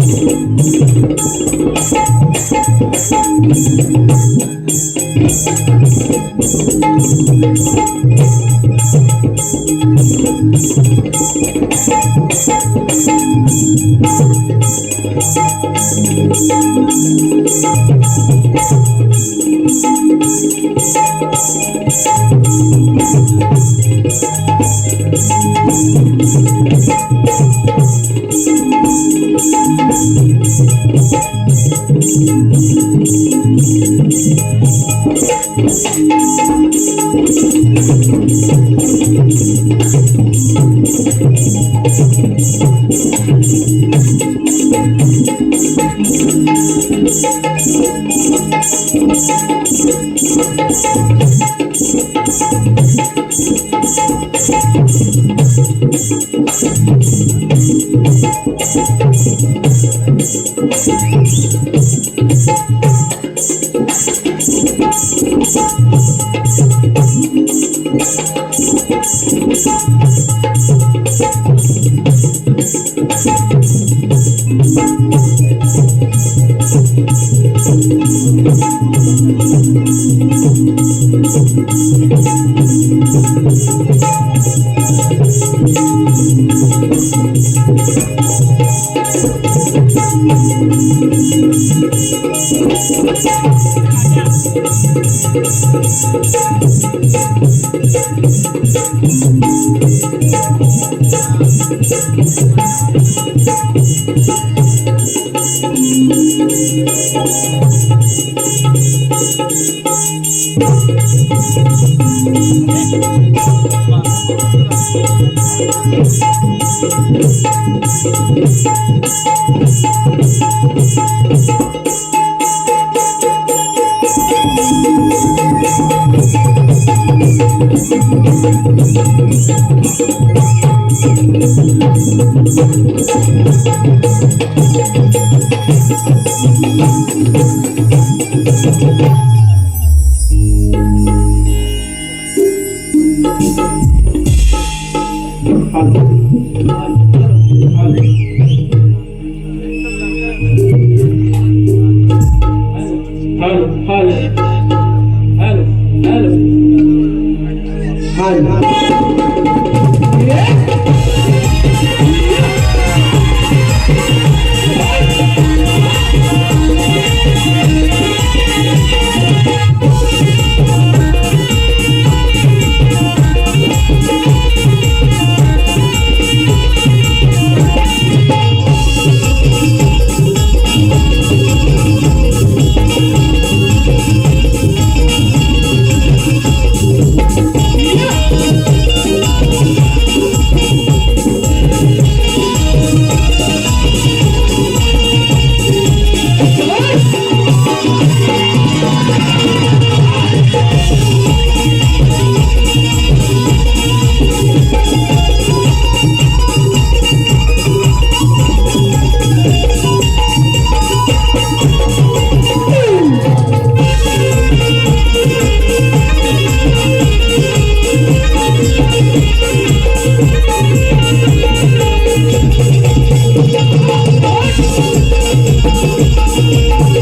Thank you. Thank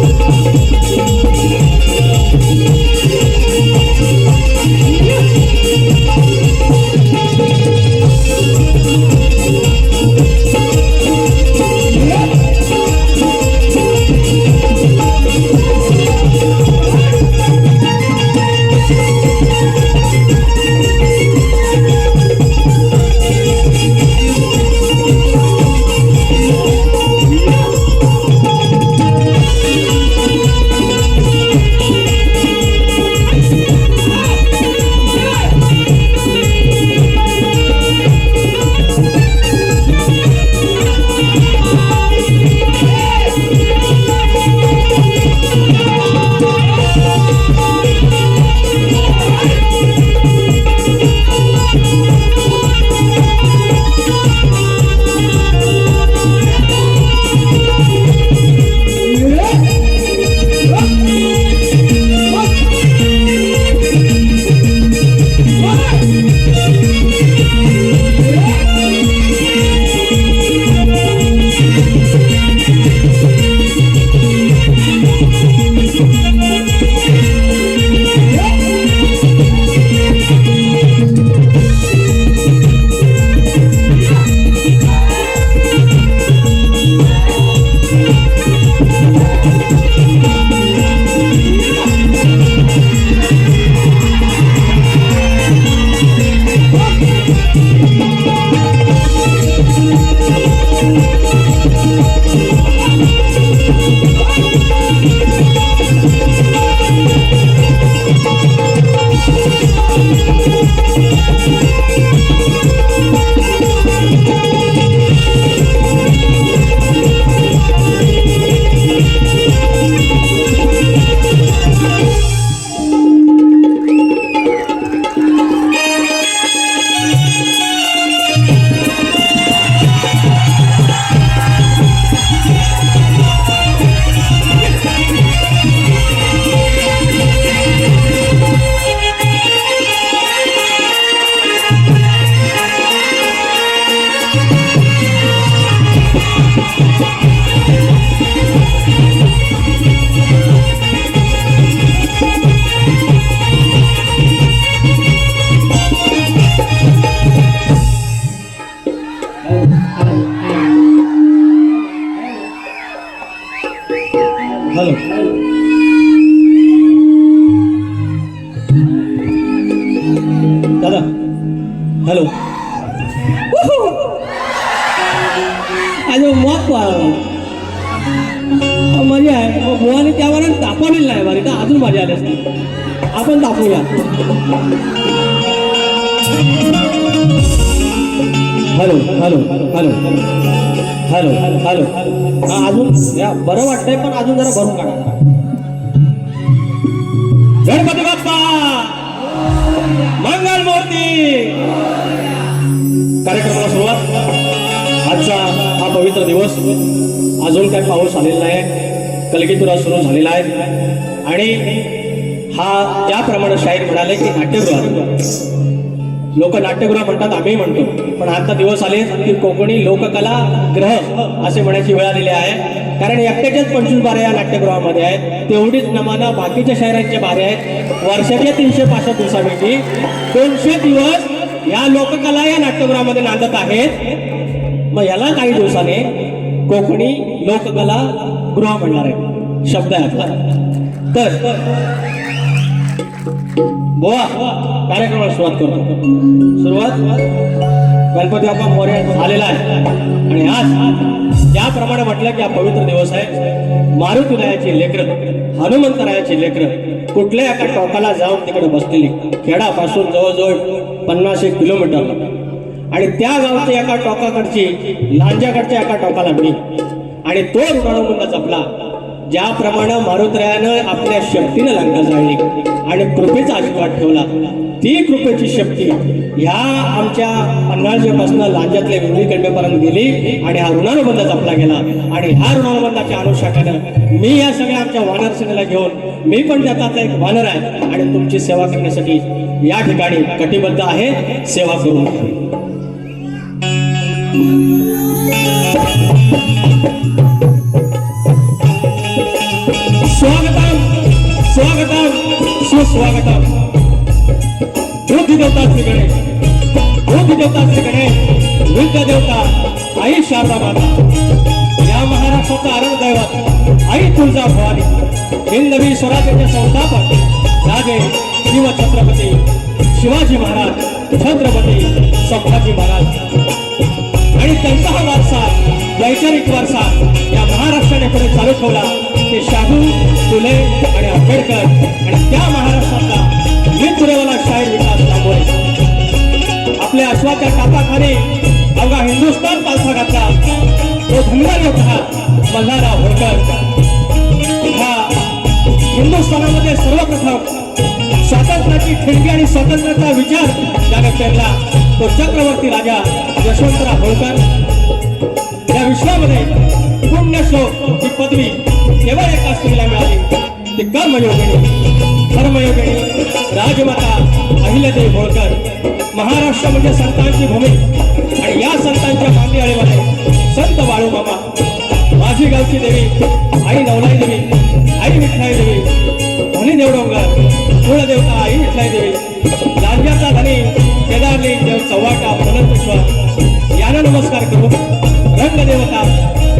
you. Hello दादा hello अजून मग मजा आहे मग बुवाने त्यावर दाखवलेलं नाही बरं तर अजून मजा आली असती आपण दाखवूया hello hello hello hello hello हा अजून या बरं वाटतंय पण अजून जरा भरून काढा गणपती बाप्पा मंगल मूर्ती कार्यक्रमाला सुरुवात आजचा हा पवित्र दिवस अजून काही पाऊस आलेला नाही कलगीतुरा सुरू झालेला आहे आणि हा त्याप्रमाणे शाहीर म्हणाले की नाट्यगृह लोक नाट्यगृह म्हणतात आम्ही म्हणतो पण आता दिवस आले की कोकणी लोककला ग्रह असे म्हणायची वेळ आलेली आहे कारण एकट्याच्याच 25 बारे या नाट्यगृहामध्ये आहेत तेवढीच नमाना बाकीच्या शाहिरांच्या बारे आहेत वर्षाच्या 365 दिवसापैकी 200 दिवस या लोककला या नाट्यगृहामध्ये नांदत आहेत मग याला काही दिवसाने कोकणी लोककला गृह म्हणणार आहे शब्द आहे आपला तर बोवा कार्यक्रमाला सुरुवात करतो सुरुवात गणपती बाप्पा मोरया झालेला आहे आणि आज ज्याप्रमाणे म्हटलं की हा पवित्र दिवस आहे मारुतीरायाची लेकरं हनुमंतरायाची लेकरं कुठल्या एका टोकाला जाऊन तिकडे बसलेली खेडापासून जवळजवळ 50-1 किलोमीटर आणि त्या गावच्या एका टोकाकडची लांजाकडच्या एका टोकाला मी आणि तो ऋणानुबंध जपला ज्याप्रमाणे मारुतीरायानं आपल्या शक्तीनं लंका जाळली आणि कृपेचा आशीर्वाद ठेवला ती कृपेची शक्ती ह्या आमच्या पन्हाळजेपासून लांजातल्या विंडीकंडेपर्यंत गेली आणि हा ऋणानुबंध जपला गेला आणि ह्या ऋणानुबंधाच्या अनुषंगानं मी या सगळ्या आमच्या वानर सेनेला घेऊन मी पण त्याचा एक वानर आहे आणि तुमची सेवा करण्यासाठी या ठिकाणी कटिबद्ध आहे सेवा करून स्वागतम स्वागतम सुस्वागतम बुद्धी देवता श्री गणेश बुद्धी देवता श्री गणेश विद्या देवता आई शारदा माता या महाराष्ट्राचा आराध्य दैवत आई तुळजा भवानी हिंदवी स्वराज्याचे संस्थापक राजे शिव छत्रपती शिवाजी महाराज छत्रपती संभाजी महाराज आणि त्यांचा हा वारसा वैचारिक वारसा या महाराष्ट्राने पुढे चालू ठेवला ते शाहू फुले आणि आंबेडकर आणि त्या महाराष्ट्रातला मृत्यूरेवाला शाहीर विकास दामोरे आपल्या अश्वाच्या टापाखाली अवघा हिंदुस्थान पालथा घातला तो धनगर योद्धा मल्हारराव होळकर हा हिंदुस्थानामध्ये सर्वप्रथम स्वातंत्र्याची ठिणगी आणि स्वातंत्र्याचा विचार ज्याने पेरला तो चक्रवर्ती राजा यशवंतराव होळकर या विश्वामध्ये पुण्यश्लोक ही पदवी केवळ एका स्त्रीला मिळाली ती कर्मयोगिनी धर्मयोगिनी राजमाता अहिल्यादेवी होळकर महाराष्ट्र म्हणजे संतांची भूमी आणि या संतांच्या मांदियाळीमध्ये संत बाळूमामा माझी गावची देवी आई नवलाई देवी आई विठ्ठलाई देवी धनी देवडोंगर कुळदेवता आई विठ्ठलाई देवी लांजाचा धनी केदारली देव चव्हाटा अनंतेश्वर यांना नमस्कार करू रंगदेवता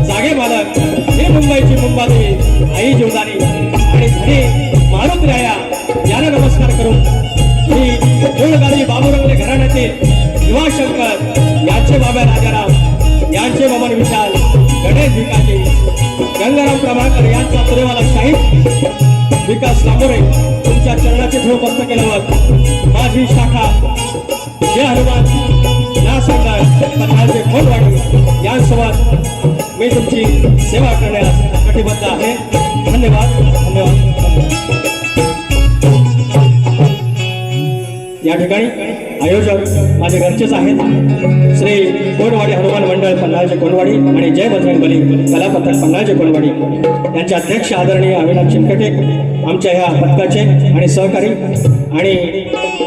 जागे मालक हे मुंबईची मुंबादेवी आई जीवदानी आणि धनी मारुतीराया यांना नमस्कार करून मी मूळगावी बाबूरंगले घराण्याचे युवाशंकर यांचे बाबा राजाराम यांचे बाबा विशाल गणेश भिकाजी गंगाराम प्रभाकर यांचा तुरेवाला शाहीर विकास दामोरे तुमच्या चरणाचे धूळ बस्त केल्यावर माझी शाखा जय हनुमान ना संघ पन्हाळचे खोलवाडी यांसोबत मी तुमची सेवा करण्यास कटिबद्ध आहे धन्यवाद धन्यवाद या ठिकाणी आयोजक माझे घरचेच आहेत श्री कोणवाडी हनुमान मंडळ पन्हाळचे कोणवाडी आणि जय बजरंगबली कलापथक पन्हाळचे कोणवाडी यांचे अध्यक्ष आदरणीय अविनाश चिनकटे आमच्या ह्या पथकाचे आणि सहकारी आणि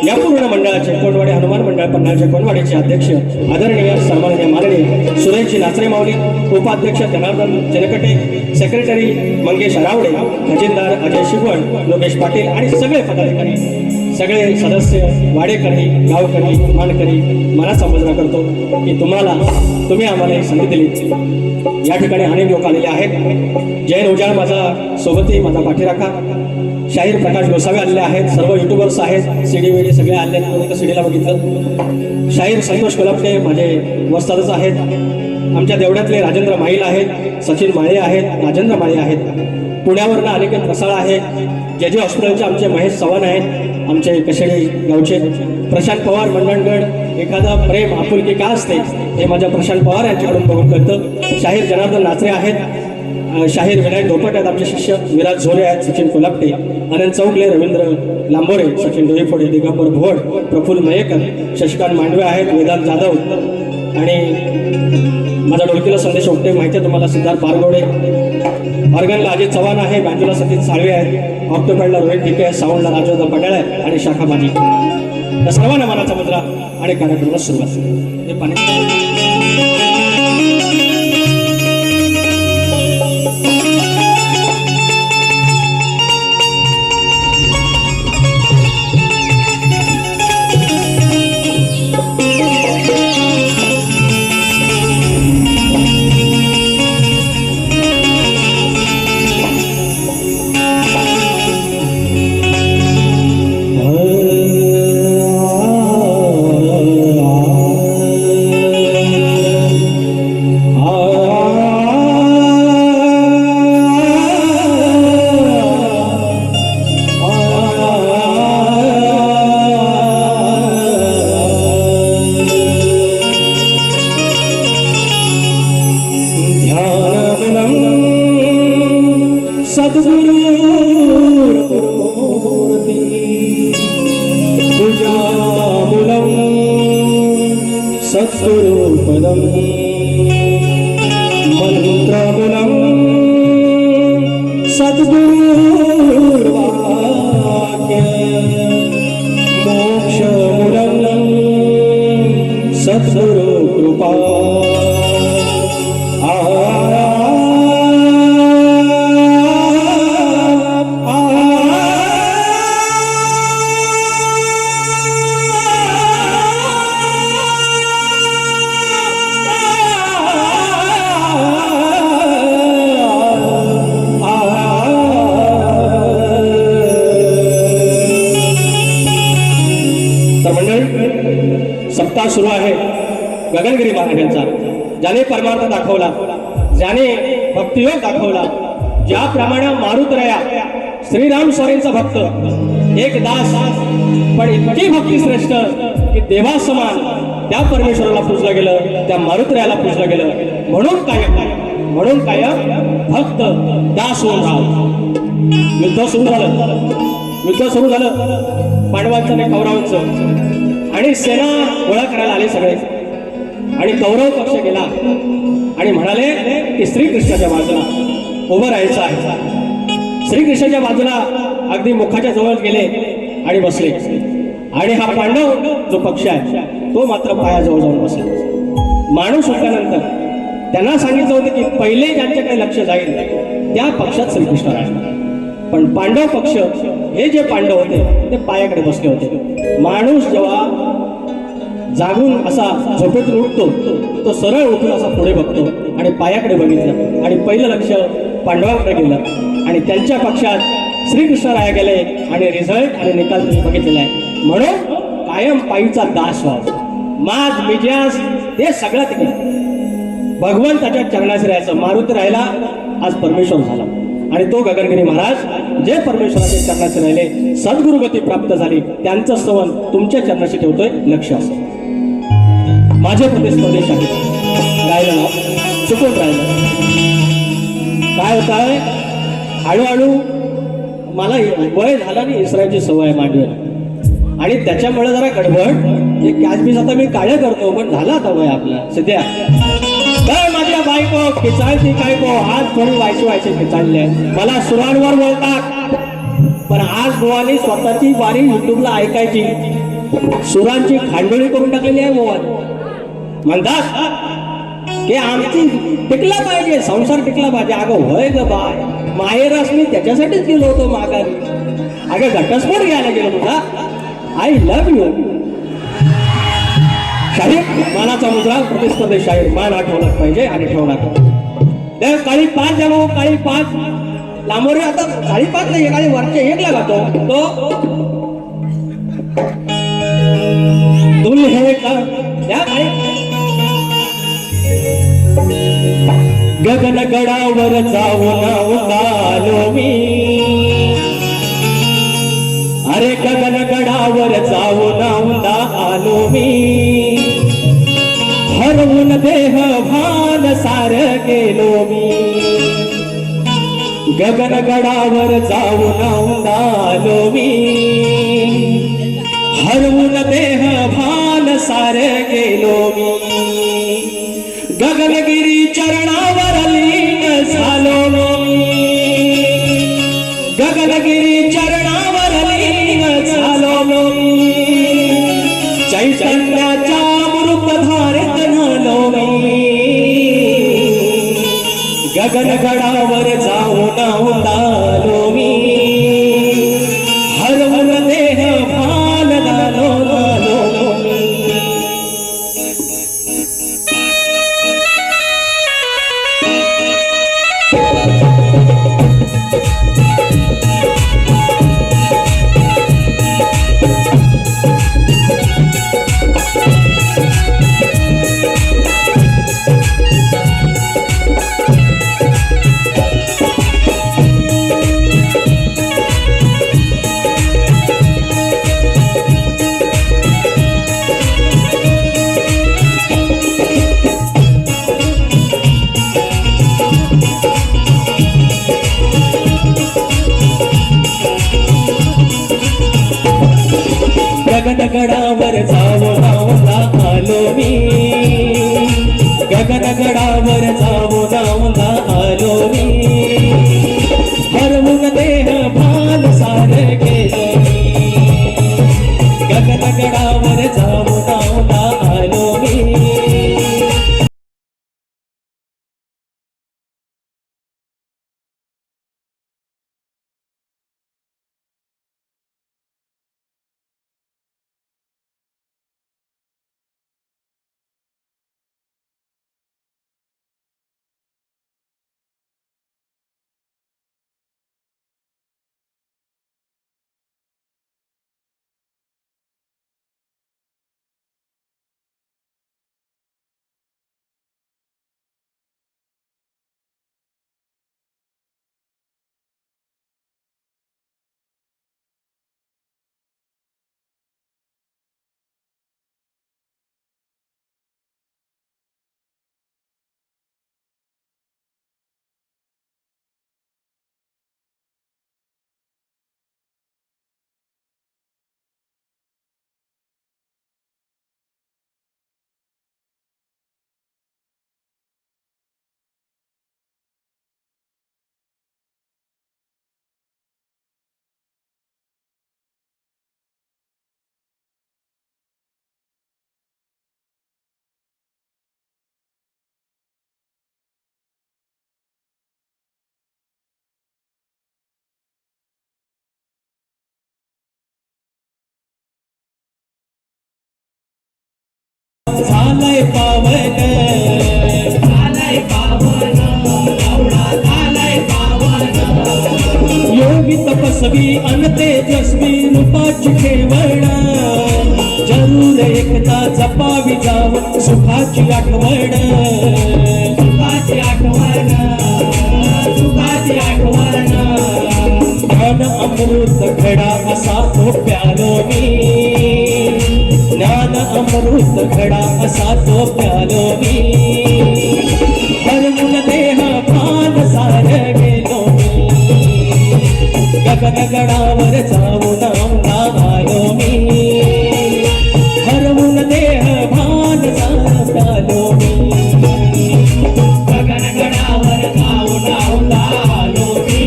या पूर्ण मंडळाचे कोणवाडी हनुमान मंडळ पन्हाळचे कोणवाडीचे अध्यक्ष आदरणीय सन्माननीय माननीय सुरेशजी नाचरे माऊली उपाध्यक्ष जनार्दन चिनकटे सेक्रेटरी मंगेश आरावडे खजिनदार अजय शिगवण लोकेश पाटील आणि सगळे पदाधिकारी सगळे सदस्य, वाडेकरी, गावकरी, मानकरी मनाचा मुजरा करतो की तुम्ही आम्हाला ही संधी दिली. या ठिकाणी अनेक लोक आलेले आहेत. जैन उजाड माझा सोबती, माझा पाठीराखा. शाहीर प्रकाश गोसावी आलेले आहेत. सर्व युट्यूबर्स आहेत. सीडी वेडी सगळे आले. तुम्ही तर सीडीला बघितलं. शाहीर संतोष कोल्हापटे माझे वस्तादच आहेत. आमच्या देवड्यातले राजेंद्र माईल आहेत, सचिन माळे आहेत, राजेंद्र माळे आहेत. पुण्यावरनं अनिकेत रसाळ आहे. जे हॉस्पिटलचे आमचे महेश चव्हाण आहेत, आमचे कशेडी गावचे. प्रशांत पवार मंडणगड. एखादं प्रेम आपुलकी का असते हे माझ्या प्रशांत पवार यांच्याकडून बघून कळतं. शाहीर जनार्दन नाचरे आहेत. शाहीर विनायक धोपट आहेत आमचे शिष्य. विराज झोरे आहेत, सचिन कोल्हापटे, अनंत चौगले, रवींद्र लांबोरे, सचिन डोईफोडे, दिगंबर भोड, प्रफुल्ल मयेकर, शशिकांत मांडवे आहेत, वेदांत जाधव आणि माझा डोळकीला संदेश ओपटे माहिती आहे तुम्हाला, सिद्धार्थ पारगोडे. ऑर्गनला अजित चव्हाण आहे, बँजूला सतीश साळवे आहेत, ऑक्टोपॅडला रोहित टिके आहे, साऊंडला राजवर्धन पटेल आहे आणि शाखा माझी. या सर्वांना मनाचा मुद्रा आणि कार्यक्रमाला सुरुवात. हे पाणी सत्सुरूपदं मंत्रमूलं सद्गुरुर्वाक्य मोक्षमूलं सद्गुरुकृपा. सप्ताह सुरू आहे गगनगिरी महाराजांचा. ज्याने परमार्थ दाखवला, ज्याने भक्तियोग दाखवला, ज्याप्रमाणे मारुतराया श्रीराम स्वामींचा भक्त, एक दास, पण इतकी भक्ती श्रेष्ठ की देवासमान त्या परमेश्वराला पूजलं गेलं, त्या मारुतरायाला पूजलं गेलं. म्हणून कायम भक्त दास होऊन राहा. युद्ध सुरू झालं पांडवांचं आणि कौरवांचं, आणि सेना गोळा करायला आले सगळे. आणि कौरव पक्ष गेला आणि म्हणाले की श्रीकृष्णाच्या बाजूला उभं राहायचं आहे. श्रीकृष्णाच्या बाजूला अगदी मुखाच्या जवळ गेले आणि बसले. आणि हा पांडव जो पक्ष आहे तो मात्र पायाजवळ जाऊन बसला. माणूस सुटल्यानंतर त्यांना सांगितलं होतं की पहिले ज्यांच्याकडे लक्ष जाईल त्या पक्षात श्रीकृष्ण राहिले. पण पांडव पक्ष, हे जे पांडव होते ते पायाकडे बसले होते. माणूस जेव्हा जागून असा झोपेतून उठतो तो सरळ उठून असा पुढे बघतो आणि पायाकडे बघितलं आणि पहिलं लक्ष पांडवांकडे गेलं आणि त्यांच्या पक्षात श्रीकृष्णराया गेले आणि रिझल्ट आणि निकाल तुम्ही बघितलेला आहे. म्हणून कायम पायीचा दास व्हावा. माज मिजाज हे सगळं तिकडे भगवंताच्या चरणाशी राहायचं. मारुती राहिला, आज परमेश्वर झाला. आणि तो गगनगिरी महाराज जे परमेश्वराच्या चरणाशी राहिले, सद्गुरुगती प्राप्त झाली, त्यांचं स्तवन तुमच्या चरणाशी ठेवतोय. लक्ष असं माझे प्रदेश आहे गायला नाव चुकून राहिलं. काय होत आहे, हळूहळू मला वय झाला आणि इसरायची सवय मांडवी आणि त्याच्यामुळे जरा गडबड. हे कॅचबीस आता मी काळ्या करतो, पण झाला आता वय आपला सध्या. तर माझ्या बायको खिचाळती काय को आज थोडी व्हायचे खिचाळले. मला सुरांवर बोलतात, पण आज बुवानी स्वतःची वारी युट्यूबला ऐकायची, सुरांची खांडोळी करून टाकलेली आहे. बुवा म्हणतात की आमची टिकला पाहिजे, संसार टिकला पाहिजे. अगं होय ग बाय, माहेरास मी त्याच्यासाठीच गेलो होतो माघारी. अगं घटस्फोट घ्यायला गेलो तुझा. I love you. शाहीर मानाचा मुद्रा प्रतिस्पर्धी शाहीर मान आठवलाच पाहिजे आणि ठेवणार. त्या काळी 5 जागो काळी 5 लांबोरे आता काळी 5 नाही काळी वरचे 1 लगातो तो दुल्हे का या काळी गगन गडावर जाऊन उतालो मी. अरे गगन गडावर जाऊन आलो मी. हरवून देह भान सार गेलो मी. गगन गडावर जाऊन आलो मी. हरवून देह भान सार गेलो मी. गगनगिरी चरणावर लीन झालो मी. गगनगिरी चरणावर लीन झालो मी. चैतन्याच्या अमृत धारेत न्हालो मी. गगन गडावर जाऊन आलो मी. हरवून देह भान झालो मी. गगन गडावर जाऊन आलो मी. गगन गडावर जाऊन आलो मी. हरवून देह भान सार गेलो मी. गगन गडावर जाऊन आलो मी. झालंय पावन झालंय पावन एवढा झालंय पावन. योगी तपस्वी अन तेजस्वी रूपाची ठेवण. जरूर एकदा जपावी जावं सुखाची आठवण. सुखाची आठवण सुखाची आठवण. ज्ञान अमृत घडा असा तो प्यालो मी. ज्ञान अमृत घडा असा तो प्यालो मी. हरवून देह भान सार गेलो मी. गगन गडावर जाऊन आलो मी. हरवून देह भान सार प्यालो मी. गगन गडावर जाऊन आलो मी.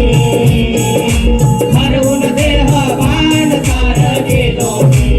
हरवून देह भान सार गेलो मी.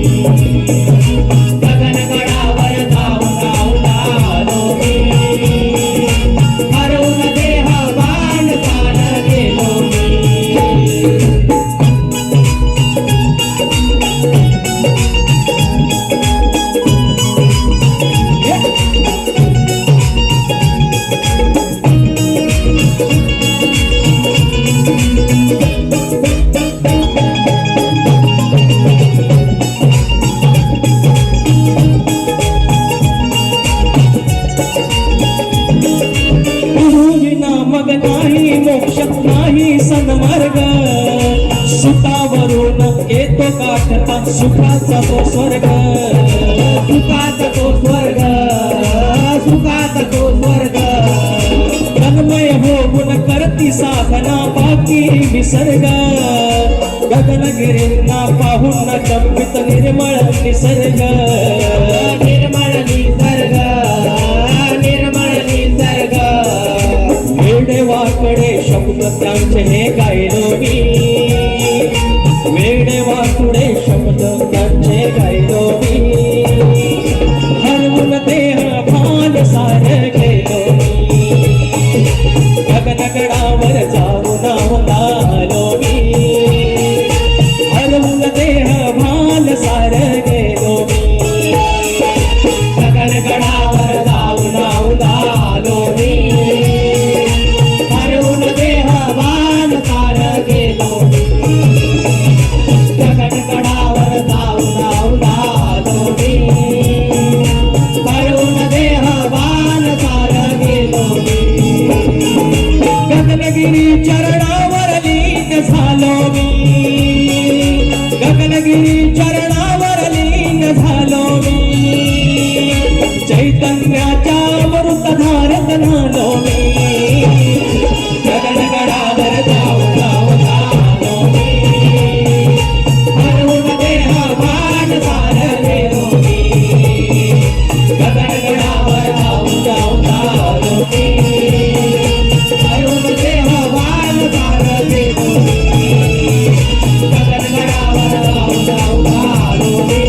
पाही सन्मार्ग सुतावरून येतो काठता सुखाचा तो स्वर्ग सुखाचा तो स्वर्ग सुखाचा तो स्वर्ग तन्मय होऊन करती साधना बाकी विसर्ग गगनगिरींना पाहून चंपित निर्मळ निसर्ग निर्मळ निसर्ग निर्मळ निसर्ग वेडेवाकडे शब्द त्यांचे हे गायलो मी वेडेवाकडे शब्द त्यांचे गायलो मी हरवून देह भान सार गेलो मी गगनगडावर जाऊन आलो मी हरवून देह भान सार गेलो मी गगनगडावर जाऊन आलो मी हरवून देह भान सार गेलो गगनगडावर जाऊन आलो मी हरवून देह भान सार गेलो गगनगिरी चरणावर लीन झालो मी गगनगिरी चरणावर लीन झालो मी चैतन्याच्या अमृत धारत झालो मी गगनगडावर जाऊन आलो मी हरवून देह भान सार गेलो गगनगडावर जाऊन आलो मी हरवून देह भान सार गेलो गगनगडावर जाऊन आलो मी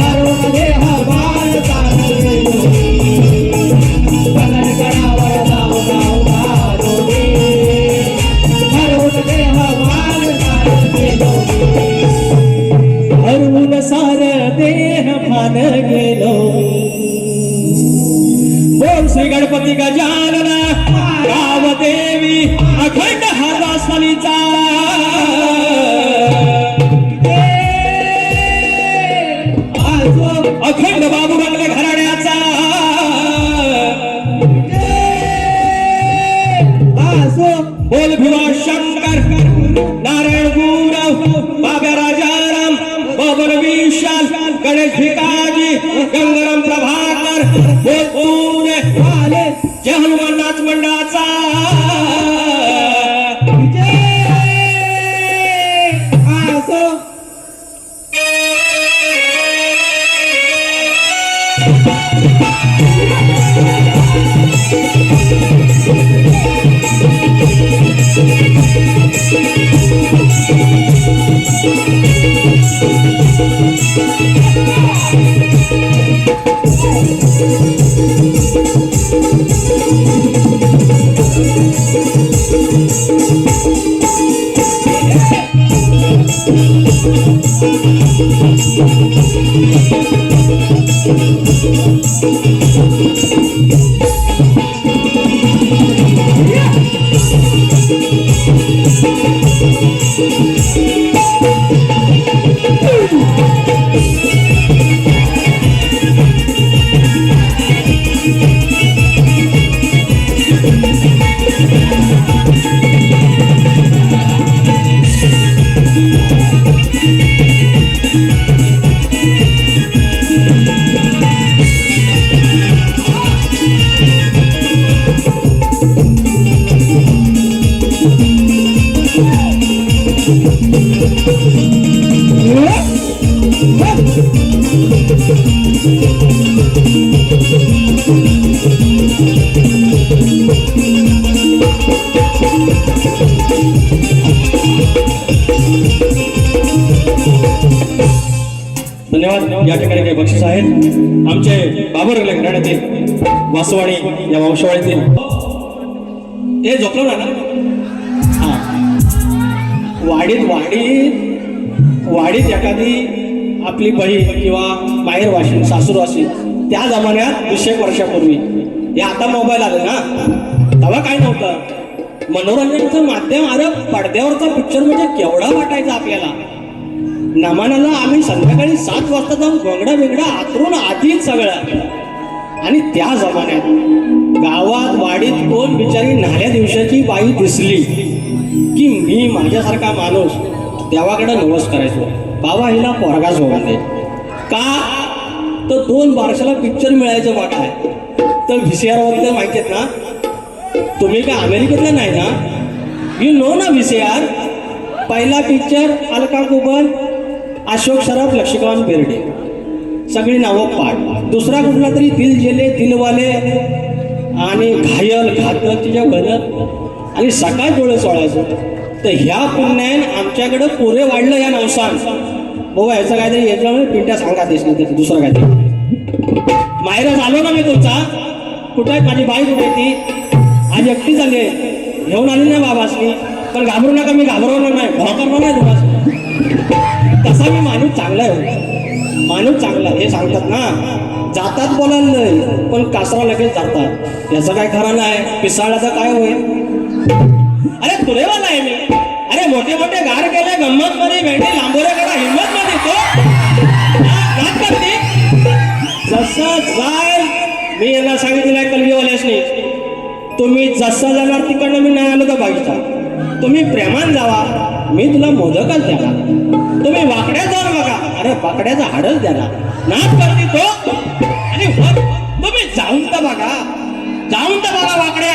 हरवून देह भान सार गेलो गगनगडावर जाऊन आलो मी हरवून देह भान सार गेलो हरवून सार देह भान गेलो बोल श्री गणपती गजानन गावदेवी अखंड हरवासलीचा अखंड बाबू गंगले घराण्याचा बोल भिवा शंकर नारायण गुरव बाबा राजाराम बबन विशाल गणेश भिकाजी गंगाराम प्रभाकर बोल पुणे जय हनुमान नाच मंडळाचा धन्यवाद. या ठिकाणी काही बक्षीस आहेत आमचे बाबर घराण्यातील वासवाणी या वंशवाळीतील हे झोपलं ना हा वाडीत एखादी आपली बहीण किंवा बाहेर वाशीन सासूर असेल त्या जमान्यात 200 वर्षापूर्वी हे आता मोबाईल आले ना तेव्हा काय नव्हतं मनोरंजनाचं माध्यम अरे पडद्यावरचा पिक्चर म्हणजे केवढा वाटायचा आपल्याला नमानाला आम्ही संध्याकाळी 7 वाजता जाऊन गोंगडा वेगळा आतरून आधीच सगळं आणि त्या जमान्यात गावात वाडीत कोण बिचारी न्हाल्या दिवसाची बाई दिसली की मी माझ्यासारखा माणूस देवाकडे नवस करायचो, बाबा हिला पोरगा सोडून दे. का तर 2 बारशाला पिक्चर मिळायचं वाट आहे. तर VCR वगैरे माहिती आहेत ना, तुम्ही काय अमेरिकेतलं नाही ना, यू नो ना VCR. पहिला पिक्चर अलका कुबल, अशोक सराफ, लक्ष्मीकांत बेर्डे, सगळी नावं पाठ. दुसरा कुठला तरी दिल जेले दिलवाले आणि घायल घातक तिच्या घरात आणि सकाळ डोळे चोळायचं. तर ह्या पुण्यान आमच्याकडं पुरे वाढलं या नवसान. बाबा ह्याचं काहीतरी याच्यामुळे पिंट्या सांगा दिसली त्याचं दुसरं काहीतरी. माहेरच आलो ना मी तुमचा, कुठे आहे माझी बाई, कुठे ती आज एकटी झाली आहे, घेऊन आली नाही बाबासनी. पण घाबरू नका, मी घाबरवणार नाही, भोकरणार नाही तुम्हाला. तसा मी माणूस चांगला आहे, माणूस चांगला हे सांगतात ना. जातात बोलायला नाही पण कासरा लगेच जातात, याचं काय खरं नाही. पिसाळाचं काय होईल. अरे तुरेवाला आहे मी. अरे मोठे मोठे गार केले गंमत मध्ये भेंडी लांबोऱ्याकडे हिंमत मध्ये तो नाक करते. जसं जाईल मी यांना सांगितलेलं आहे कलगीवाल्यासनी, तुम्ही जसं जाणार तिकडनं मी नाही आलो तर बाईचा. तुम्ही प्रेमान जावा, मी तुला मोदकच द्याला. तुम्ही वाकड्या जाऊन बघा, अरे वाकड्याचं हाडच द्याला. नाक करते तो. आणि तुम्ही जाऊन तर बघा, जाऊन तर बघा वाकड्या.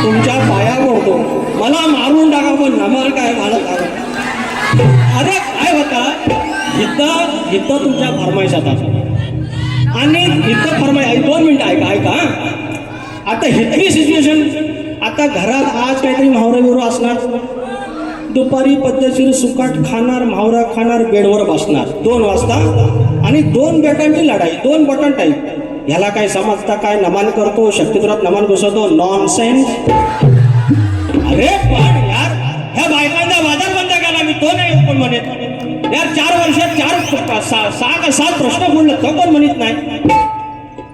तुमच्या पाया पडतो, मला मारून टाका पण नमर काय मला सांगा. अरे काय होता इथं तुमच्या फरमाईश आता. आणि इथं फरमाईश 2 मिनिटं ऐका. आता इथली सिच्युएशन, आता घरात आज काहीतरी म्हावरा बिवरा असणार, दुपारी पद्धतशीर सुकाट खाणार, म्हावरा खाणार, बेडवर बसणार 2 वाजता. आणि 2 बेटांची लढाई, 2 बटन टाईप. ह्याला काय समजता काय, नमन करतो, शक्तिद्रात नमन घुसवतो, नॉनसेन्स. अरे पण यार ह्या बायकांचा बाजार बंद केला मी, तो नाही कोण म्हणत. यार 4 वर्षात 6 का 7 प्रश्न बोललं तो कोण म्हणत नाही.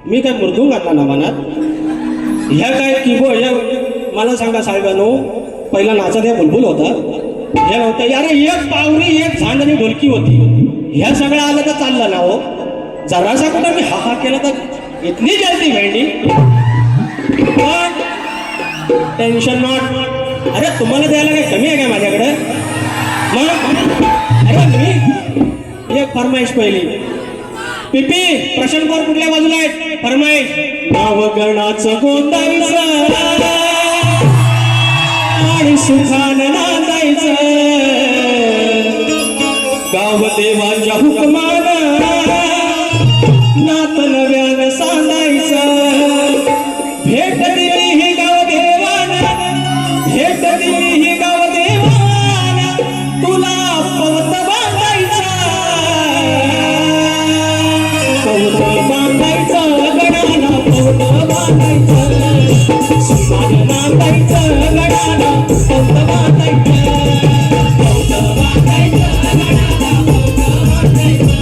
मी काय मृदूंग घातला ना मनात. ह्या काय कीबोर्ड मला सांगा साहेबांनो, पहिला नाचा त्या बुलबुल होता, हे नव्हतं. अरे एक पावरी, एक झांड आणि ढोलकी होती. ह्या सगळं आलं तर चाललं ना हो. जरासा कुठं मी हा केला तर इतनी जलती भेंडी. पण टेन्शन नॉट. अरे तुम्हाला द्यायला काही कमी आहे का माझ्याकडे. मग अरे मी एक फरमाईश पहिली, पिपी प्रशांत कौर कुठल्या बाजूला आहेत. फरमाईश नावगणाचं गोंदायचं आणि सुखानं नांदायचं, गाव देवाच्या हुकमानं नात नव्यानं सांगायचं. भेट दिली ही गाव देवानं, भेट दिली ही गाव देवानं, तुला पवत बांधायचं, पवत बांधायचं गडानं, पवत बांधायचं, सुखानं नांदायचं गडानं, पवत बांधायचं, पवत बांधायचं गडानं, पवत बांधायचं.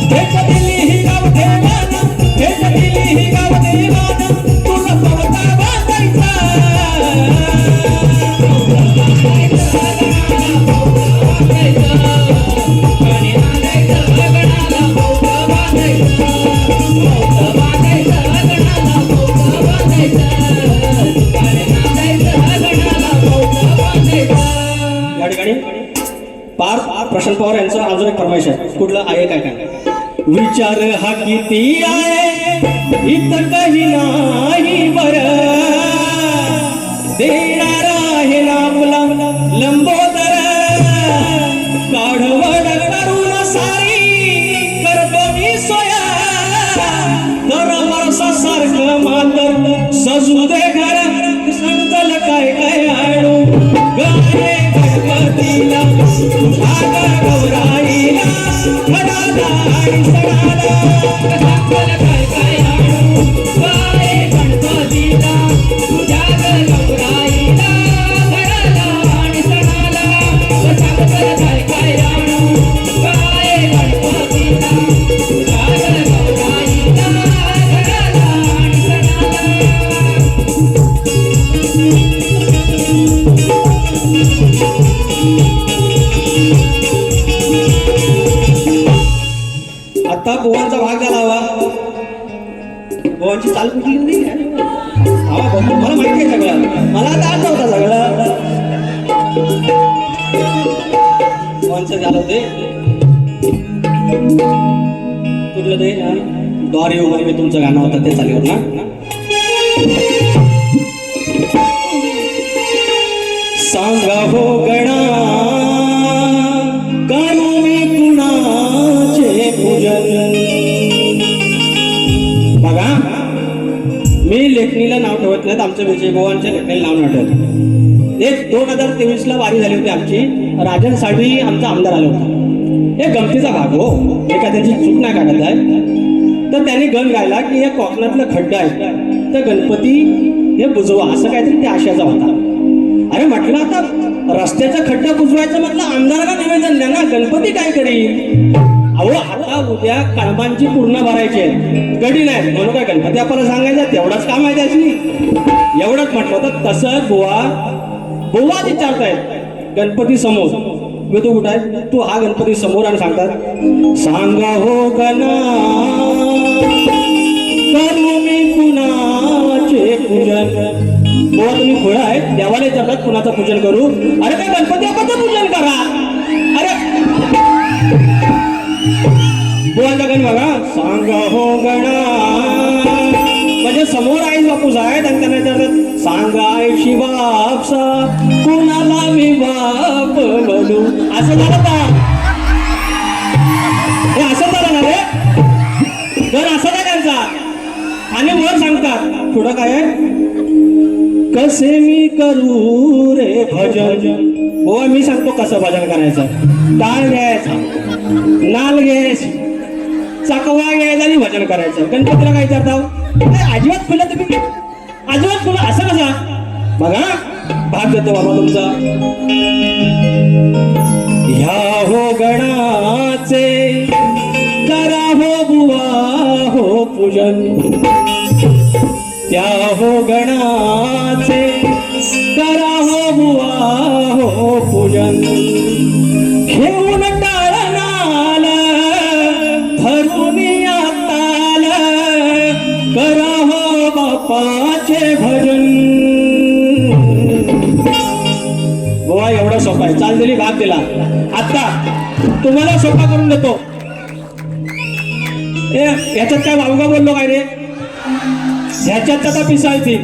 भेट दिली ही गाव देवानं, भेट दिली ही गाव देवानं, तुला पवत बांधायचं, या ठिकाणी पार प्रशांत पवार यांचं अजून एक फरमाईश आहे. कुठलं आहे काय काय. विचार हा किती आहे इथं काही नाही बरं, देणार आहे आपला लंबोदर, काढवड करून सारी करतो मी सोया, दर वर्षासारखं मातर सजू दे घर, सांगतल काय काय आणू गाणे गणपतीला, तुझ्या गौराईला, खडाला आणि सणाला, सांगतल काय काय आणू गाणे गणपतीला, तुझ्या गौराईला, खडाला आणि सणाला, सांगतल काय काय आणू गाणे गणपतीला, तुझ्या गौराईला, खडाला आणि सणाला. आता बुवांचा भाग झाला हवा. बुवांची चाल कुठली होती हवा बघतो मला माहिती आहे सगळं. मला आता आठवतं सगळं. बुवांचं झालं होते कुठलं ते द्वारे मध्ये मी तुमचं गाणं होतं ते चालेल ना. सांगा हो गणा करू मी कुणाचे पूजन. बघा मी लेखणीला नाव ठेवत नाहीत. आमच्या विजयभवांच्या लेखणीला नाव नाही ठेवत. एक 2023 वारी झाली होती आमची. राजन साळवी आमचा आमदार आला होता. हे गमतीचा भाग हो, एखाद्याची चूक नाही काढत आहे. तर त्यांनी गण गायला की हे कोकणातलं खड्डा आहे तर गणपती हे बुजवा असं काहीतरी त्या आशयाचा होता. अरे म्हटलं आता रस्त्याचा खड्डा बुजवायचं म्हटलं आमदाराला निवेदन द्या ना, गणपती काय करील. अहो आता उद्या कळमांची पूर्ण भरायची आहे, गडी नाही म्हणून काय गणपती आपल्याला सांगायचं तेवढंच काम आहे त्याची. एवढंच म्हटलं होतं. तसं बुवा विचारतायत गणपती समोर. मी तो कुठं आहे तू हा गणपती समोर आणि सांगतात सांगा हो गणा करू मी कुणाचे पूजन. बुवा तुम्ही खोळा आहे देवाला विचारतात कुणाचं पूजन करू. अरे काय गणपती बाप्पाचं पूजन करा. अरे बुवाचा गण बघा सांगा हो गणा म्हणजे समोर आई बापूस आहेत आणि त्यांना विचारतात सांगा आई शिवापसा कुणाला मी बाप म्हणू. असं झालं का हे असं झालं ना रे गण असं नाही त्यांचा. आणि वर सांगतात थोडं काय आहे कसे मी करू रे भजन. बुवा मी सांगतो कसं भजन करायचं. टाळ घ्यायचा नाल घ्यायची चकवा घ्यायचा आणि भजन करायचं. गणपतीला काय विचारता अजिबात फुलं तुम्ही अजिबात फुलं असं कसा. बघा भाग देतो बाबा तुमचा. ह्या हो गणाचे करा हो बुवा हो पूजन. त्या हो गणाचे करा हो बुवा हो पूजन. घेऊन टाळनाल धरून ताल करा हो बापाचे भजन. बुवा एवढं सोपं आहे. चाल दिली भाग दिला. आता तुम्हाला सोपा करून देतो. याच्यात काय वावगा बोललो काय रे. ह्याच्यात आता पिसायची.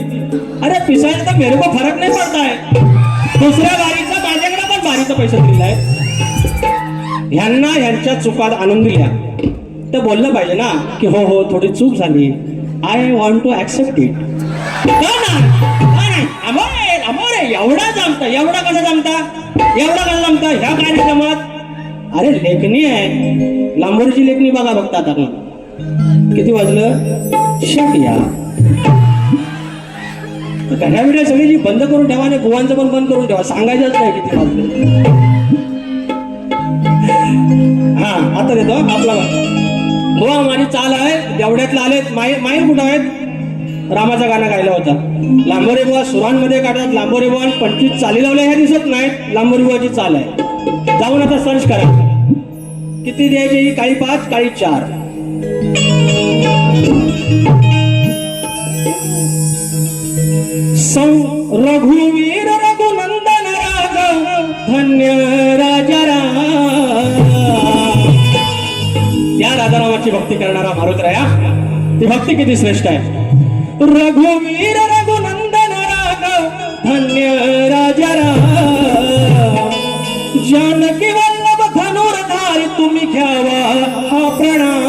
अरे पिसायचं तर मेरे को फरक नाही पडताय. दुसऱ्या बारीचा माझ्याकडे पण बारीचा पैसा दिलाय. ह्यांना ह्यांच्या चुकात आणून दिल्या तर बोललं पाहिजे ना की हो हो थोडी चूक झाली. I want to accept it. एवढा जमता एवढा कसा जमता एवढा कसा जमता ह्या कार्यक्रमात. अरे लेखणी आहे लांबोरची लेखणी बघा बघता आता किती वाजलं शेटिया. घड्याबिड्या सगळी जी बंद करून ठेवा आणि बुवांचं पण बंद करून ठेवा. सांगायचंच नाही किती वाजलं. हा आता देतो आपला बुवा माझी चाल आहे देवड्यातला आलेत. माईल कुठं आहेत. रामाचा गाणं गायला होता. लांबोरे बुवा सुरांमध्ये काढतात. लांबोरे बुवा 25 चाली लावल्या ह्या दिसत नाहीत. लांबोरे बुवाची चाल आहे. जाऊन आता सर्च करा किती द्यायची ही. काळी 5 काळी 4. रघुवीर रघुनंदन राघव धन्य राजा या राधारामाची भक्ती करणारा मारुतराया ती भक्ती किती श्रेष्ठ आहे. रघुवीर रघुनंदन राघव धन्य राजा जानकी वल्लभ धनुर्धारी तुम्ही घ्यावा हा प्रणाम.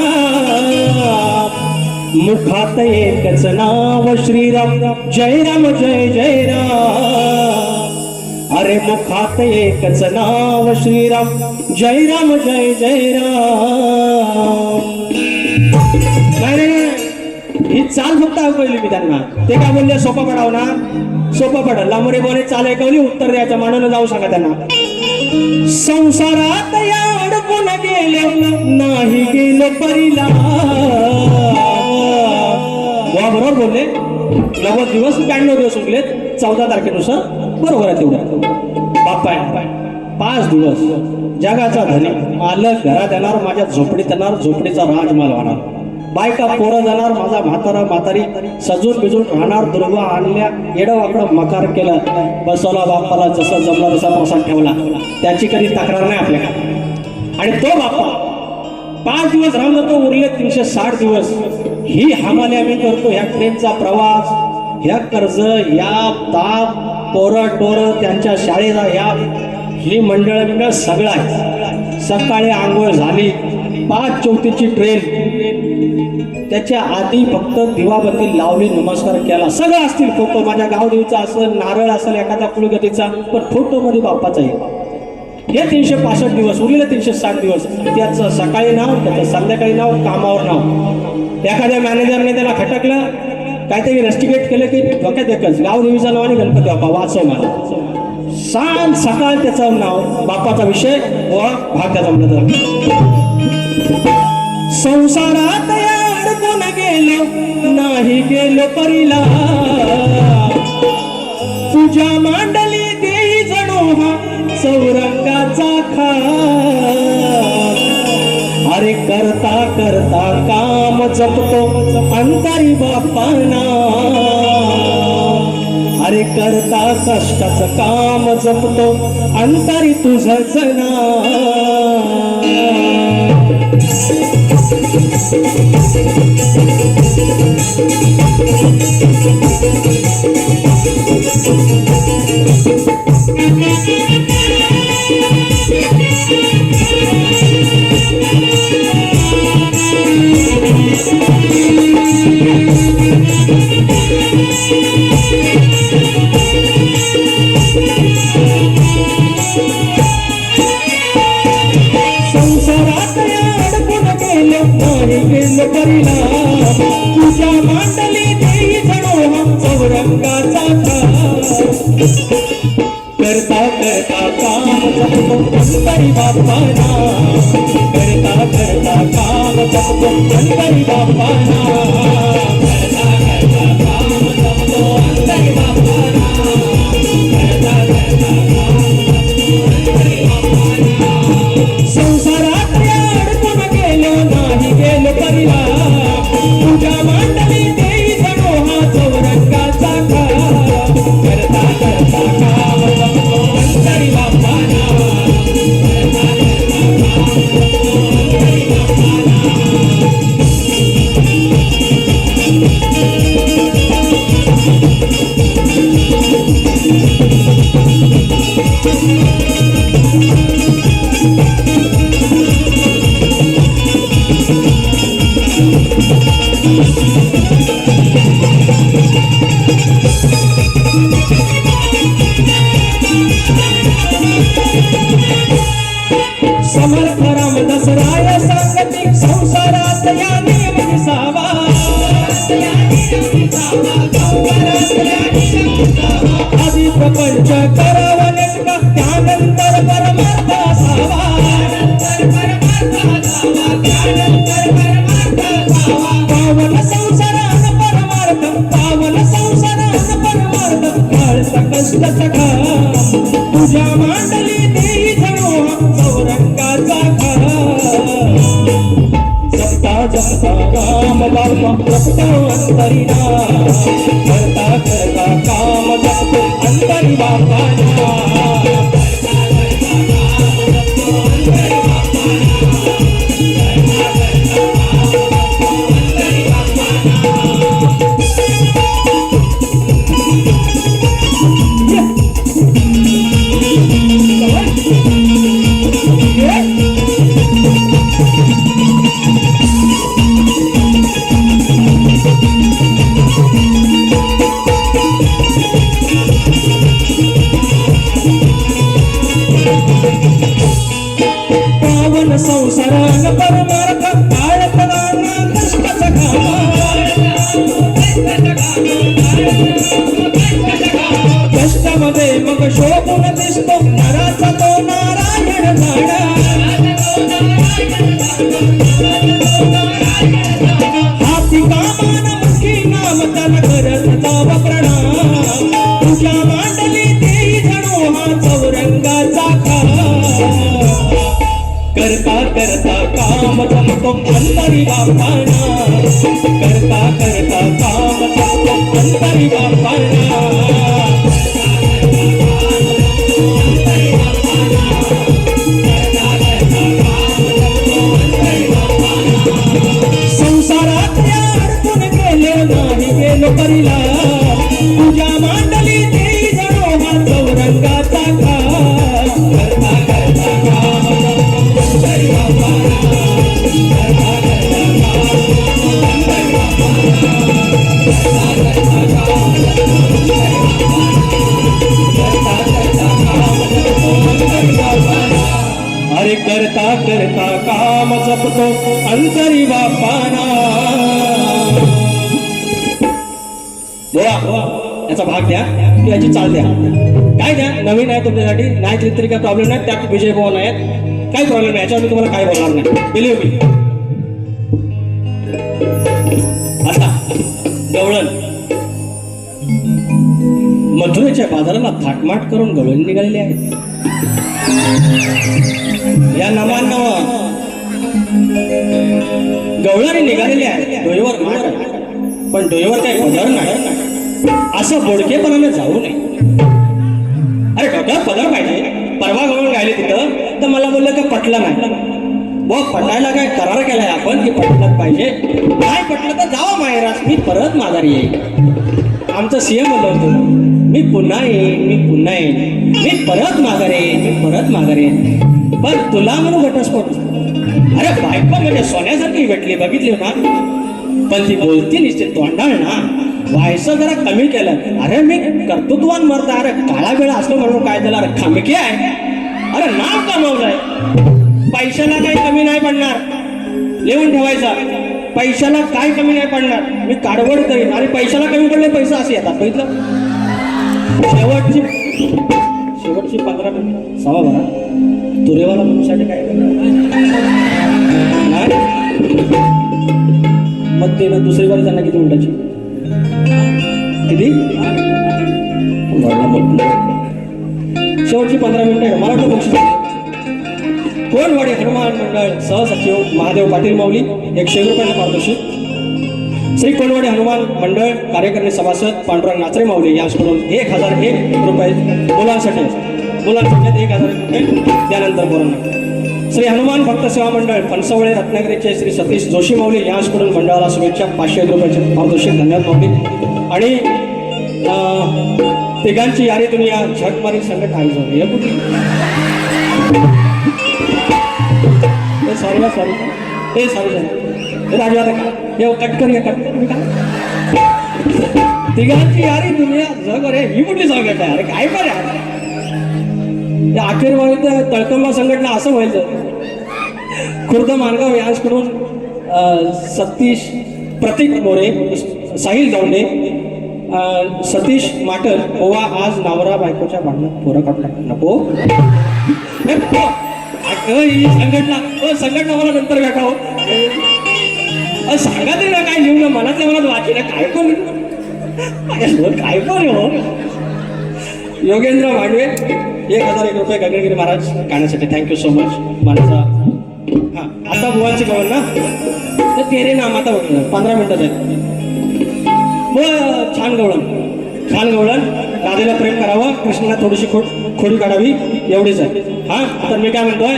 मुखात एकच नाव श्रीराम जय राम जय जय राम. अरे मुखात एकच नाव श्रीराम जय राम जय जय राम. नाही ही चाल फक्त ऐकवली मी त्यांना. ते काय बोलले सोपा पडाव ना सोपा पडल. लांबोरे बोले चाल ऐकवली उत्तर द्यायचं मानानं जाऊ सांगा त्यांना. संसारात या अडकून गेले नाही गेलो परिला. बरोबर बोलले. 90 दिवस 92 दिवस उरलेत. 14 तारखेनुसार बरोबर आहे तेवढं. बाप्पा 5 दिवस जगाचा धनी मालक घरात येणार, माझ्या झोपडीत येणार, झोपडीचा राजमाल होणार, बायका पोरं जाणार, माझा म्हातारी सजून बिजून राहणार, दुर्वा आणल्या, येडं मकार केलं, बसवला बाप्पाला जसं जमला तसा प्रसाद ठेवला, त्याची कधी तक्रार नाही आपल्याकडे. आणि तो बाप्पा 5 दिवस राहून जातो, उरले 360 दिवस ही हमाली आम्ही करतो. ह्या ट्रेनचा प्रवास, ह्या कर्ज, या ताप, पोरं टोरं त्यांच्या शाळेचा, या ही मंडळ सगळा आहे. सकाळी आंघोळ झाली, 5:34ची ट्रेन, त्याच्या आधी फक्त दिवाबत्ती लावली, नमस्कार केला, सगळं असतील फोटो, माझ्या गावदेवीचा असेल, नारळ असेल, एखादा कुलगतीचा, पण फोटो मध्ये बाप्पाचा येईल. हे 365 दिवस उरलेले 360 दिवस त्याचं सकाळी नाव, त्याचं संध्याकाळी नाव, कामावर नाव. एखाद्या मॅनेजरने त्याला खटकलं, काहीतरी रेस्टिगेट केलं की डोक्यात एकच, गावदेवीचं नाव आणि गणपती बाप्पा वाचव मला. सांग सकाळ त्याचं नाव, बाप्पाचा विषय व भाग त्याचा म्हणत. संसारात अडकून गेलो नाही गेलो परीला, तुझ्या मांडली देई जणू हा चौरंगाचा खाट. अरे करता करता काम जपतो अंतरी बाप्पाना, अरे करता कष्टाचं काम जपतो अंतरी तुझंच नाव. तुझ्या मांडली देई जणू हा चौरंगाचा खाट. करता करता काम जपतो अंतरी बाप्पाना, करता करता काम जपतो अंतरी बाप्पाना, करता करता काम जपतो अंतरी बाप्पाना, करता करता काम जपतो अंतरी बाप्पाना. संसारात अडकून गेलो नाही गेलो परीला, तुझ्या मांडली देई जणू हा चौरंगाचा खाट. करता करता काम जपतो अंतरी बाप्पाना, करता करता काम जपतो अंतरी बाप्पाना. समर्थ रामदास राय सांगती संसारात या नियम दिसावा, आधी प्रपंच करावा नेटका, त्यानंतर परमार्थ असावा. पावन संसारान परमार्थ, पावन संसारान परमार्थ, काळचा कष्ट सखा तुझ्या मांडली देई जणू हा चौरंगाचा खाट. जपता जपता काम बाप्पा जपतो अंतरीना, करता करता काम जपतो अंतरी बाप्पाना, करता करता काम जपतो अंतरी बाप्पाना, करता करता काम जपतो अंतरी बाप्पाना. पावन संसारान परमार्थ, काळत नाना कष्टाचा घामा. कष्टामध्ये मग शोभून दिसतो नराचा तो नारायण झाडा. हाती कामान मुखी नाम त्याला करत जाव प्रणाम. तुझ्या मांडली देई जणू हा चौरंगाचा खाट. जपतो अंतरी बापाना करता करता काम जपतो अंतरी बापाना संसारात अडकून गेले नाही गेलो परिला तुझ्या मांडली देई जणो हा चौरंगाचा का करता करता काम जपतो अंतरी बापाना करता करता काम जपतो अंतरी बापाना करता करता काम जपतो अंतरी बापाना अरे करता करता काम जपतो अंतरी बापाना देवा याचा भाग द्या की याची चाल द्या काय द्या नवीन आहे तुमच्यासाठी नाही तरी काय प्रॉब्लेम नाही त्यात विजय भवन आहेत काही प्रॉब्लेम नाही याच्यावर मी तुम्हाला काय बोलणार नाही बिलीव्ह मी आता गवळण मथुरेच्या बाजाराला थाटमाट करून गवळण निघालेले आहेत या नमान गवळणी निघालेली आहे डोईवर माठ पण डोईवर काही पदर नाही असं बोडकेपणाने जाऊ नये अरे डोक्यात पदर पाहिजे परवा गवळण गायले तिथं तर मला बोललं का पटलं नाही बघ पटायला काय करार केलाय आपण की पटलं पाहिजे नाही पटलं तर जावं माहेरास मी परत माघारी येईल आमचं सीएम बोललं होतं मी पुन्हा येईन मी परत माघारी येईन मी परत माघारी येईन पण तुला म्हणून घटस्फोट अरे बायको म्हणजे सोन्यासारखी भेटली बघितली ना पण ती बोलती निश्चित तोंडाळ ना व्हायचं जरा कमी केलं अरे मी कर्तृत्वान मरता अरे काळा वेळा असलो म्हणून काय त्याला अरे खमकी आहे अरे नाव कमावलंय पैशाला काही कमी नाही पडणार लिहून ठेवायचा पैशाला काय कमी नाही पडणार मी काडवड करीन आणि पैशाला कमी पडले पैसा असे येतात बघितलं शेवटची 15 मिनिट सवा भरा तुरेवाला मनुष्याने काय मग ते ना दुसरी बारी त्यांना किती मिनिटाची किती शेवटची 15 मिनिटं मला वाटतं बक्षीस कोणवाडी हनुमान मंडळ सहसचिव महादेव पाटील माऊली 100 रुपयाला पारितोषिक श्री कोणवाडी हनुमान मंडळ कार्यकारिणी सभासद पांडुरंग नाचरे माऊली यांच्याकडून 1001 रुपये मुलांसाठी 1001 रुपये त्यानंतर बोलणार श्री हनुमान भक्त सेवा मंडळ फणसवळे रत्नागिरीचे श्री सतीश जोशी माऊली यांच्याकडून मंडळाला शुभेच्छा 501 रुपयाचे पारितोषिक धन्यवाद माऊली आणि तिघांची यारी दुनिया झगमारी संकट आई जोडली कुठली सॉरी राजू आता हे कट कर तिघांची यारी दुनिया जग अरे ही कुठली संकट आहे अरे काय पण त्या अखेर व्हायचं तळकंबा संघटना असं व्हायचं खुर्द मानगाव यांच्याकडून सतीश प्रतीक मोरे साहिल दौंडे सतीश माटर ओवा आज नावरा बायकोच्या भांडणात पोरं काढला नको ही संघटना मला नंतर भेटावं सांगा तरी ना काय लिहून मनातल्या मनात वाचले काय पण काय पण हो योगेंद्र मांडवे 1001 रुपये गगनगिरी महाराज गाण्यासाठी थँक्यू सो मच माझा हां आता बुवांची गवळ ना तर तेरे नाम आता 15 मिनिटात आहेत छान गवळण राधेला प्रेम करावं कृष्णाला थोडीशी खोडी काढावी एवढीच आहे हा तर मी काय म्हणतोय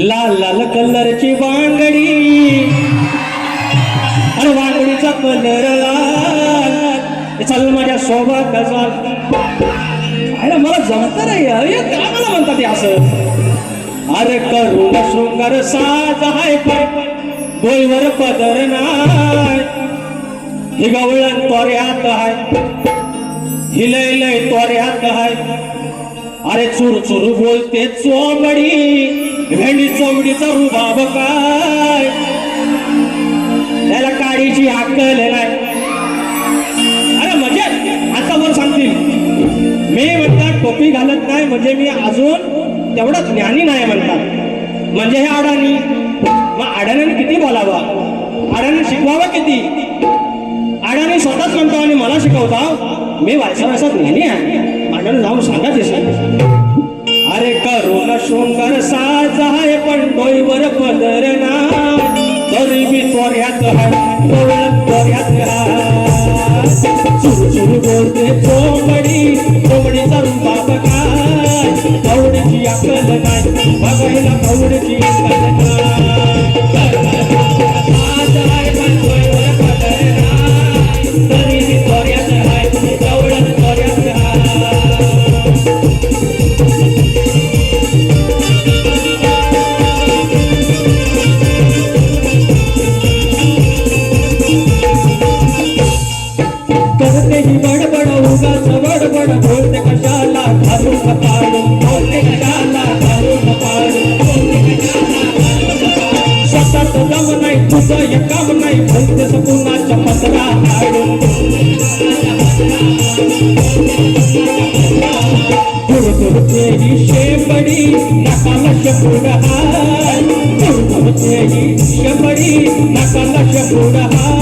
लाल लाल कलरची वांगडी अरे वांगडीचा कलर चल माझ्या सोबत अरे मला जमत नाही अरे काय मला म्हणतात ते असं अरे करून शृंगार साज आहे डोईवर पदर नाही ही गवळण तोऱ्यात आहे हिलय तोऱ्यात आहे अरे चुर चुर बोलते चोबडी भेंडी चोबडीचा रुबाब काय त्याला काडीची अक्कल नाही अरे म्हणजे आता वर सांगतील मी म्हणतात टोपी घालत नाही म्हणजे मी अजून तेवढा ज्ञानी नाही म्हणतात म्हणजे हे अडाणी मग अडाण्याने किती बोलावा अडाणी शिकवावं किती अडाणी स्वतःच म्हणतो आणि मला शिकवता मी वायसा ज्ञानी आहे अडाणी जाऊन सांगा ते अरे करून शृंगार साज आहे पण डोईवर पदर ना हाय गवळण तोऱ्यात हाय सुरू सुरू बोलते कोंबडी कोंबडीचा रुबाब काय कवडीची अक्कल नाही बघायला कवडीची अक्कल नाही तरी तोऱ्यात हाय गवळण तोऱ्यात हाय करते ही बडबड उगाच बडबड बोलते कशाला घालून पाडून बोलते कशाला घालून पाडून स्वतःच दम नाही तुझं हे काम नाही बोलतेस कुणाच्या पत्रा हाडून गुरगुरते ही शेंबडी नकाला शेपूड हाय गुरगुरते ही शेंबडी नकाला शेपूड हाय